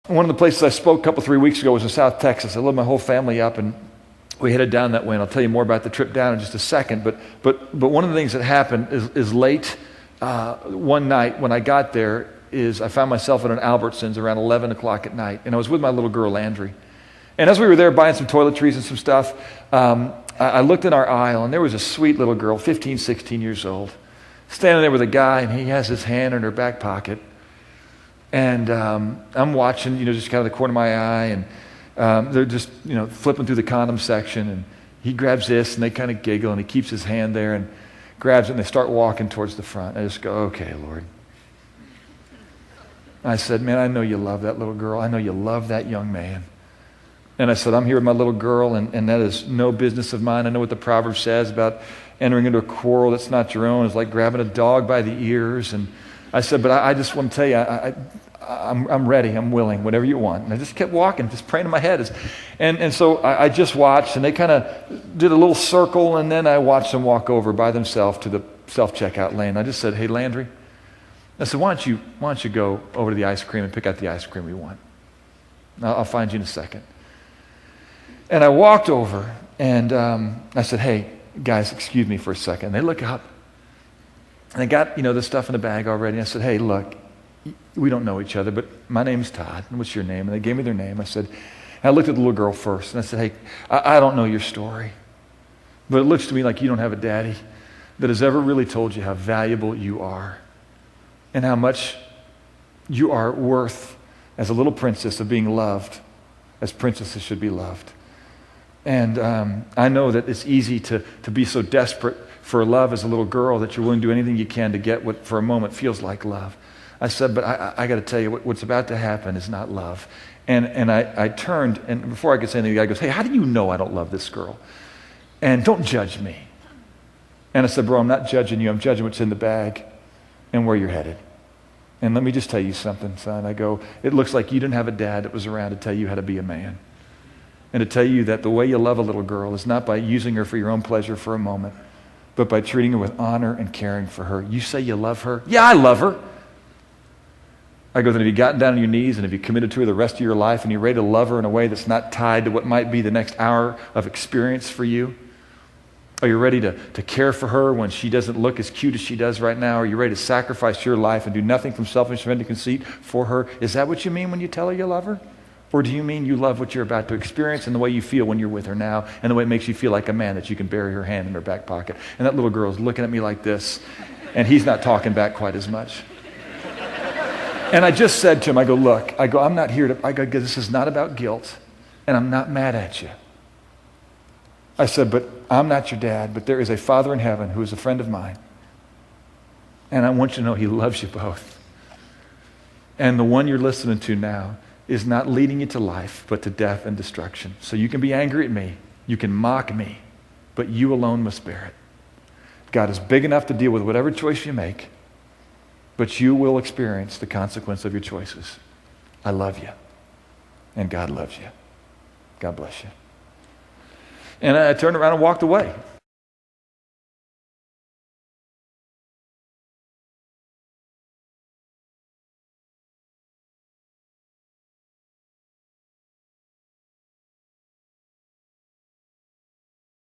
One of the places I spoke a couple, 3 weeks ago was in South Texas. I loaded my whole family up, and we headed down that way, and I'll tell you more about the trip down in just a second. But one of the things that happened is late one night when I got there is I found myself at an Albertsons around 11 o'clock at night, and I was with my little girl, Landry. And as we were there buying some toiletries and some stuff, I looked in our aisle, and there was a sweet little girl, 15, 16 years old, standing there with a guy, and he has his hand in her back pocket. And I'm watching, just kind of the corner of my eye, and they're just, flipping through the condom section, and he grabs this, and they kind of giggle, and he keeps his hand there and grabs it, and they start walking towards the front. I just go, okay, Lord. I said, man, I know you love that little girl. I know you love that young man. And I said, I'm here with my little girl, and that is no business of mine. I know what the proverb says about entering into a quarrel that's not your own. It's like grabbing a dog by the ears. And I said, but I just want to tell you, I'm ready, I'm willing, whatever you want. And I just kept walking, just praying in my head. And so I just watched, and they kind of did a little circle, and then I watched them walk over by themselves to the self-checkout lane. I just said, hey, Landry, I said, why don't you go over to the ice cream and pick out the ice cream we want? I'll find you in a second. And I walked over, and I said, hey, guys, excuse me for a second. And they look up, and they got, the stuff in the bag already. And I said, hey, look, we don't know each other, but my name's Todd, and what's your name? And they gave me their name. I said, and I looked at the little girl first, and I said, hey, I don't know your story, but it looks to me like you don't have a daddy that has ever really told you how valuable you are and how much you are worth as a little princess of being loved as princesses should be loved. And I know that it's easy to be so desperate for love as a little girl that you're willing to do anything you can to get what for a moment feels like love. I said, but I got to tell you, what's about to happen is not love. And I turned, and before I could say anything, the guy goes, hey, how do you know I don't love this girl? And don't judge me. And I said, bro, I'm not judging you. I'm judging what's in the bag and where you're headed. And let me just tell you something, son. I go, it looks like you didn't have a dad that was around to tell you how to be a man. And to tell you that the way you love a little girl is not by using her for your own pleasure for a moment, but by treating her with honor and caring for her. You say you love her? Yeah, I love her. I go, then have you gotten down on your knees and have you committed to her the rest of your life and you're ready to love her in a way that's not tied to what might be the next hour of experience for you? Are you ready to care for her when she doesn't look as cute as she does right now? Are you ready to sacrifice your life and do nothing from selfish and conceit for her? Is that what you mean when you tell her you love her? Or do you mean you love what you're about to experience and the way you feel when you're with her now and the way it makes you feel like a man that you can bury her hand in her back pocket? And that little girl's looking at me like this, and he's not talking back quite as much. And I just said to him, I go, look, I'm not here to, this is not about guilt, and I'm not mad at you. I said, but I'm not your dad, but there is a Father in heaven who is a friend of mine. And I want you to know he loves you both. And the one you're listening to now is not leading you to life, but to death and destruction. So you can be angry at me, you can mock me, but you alone must bear it. God is big enough to deal with whatever choice you make, but you will experience the consequence of your choices. I love you, and God loves you. God bless you. And I turned around and walked away.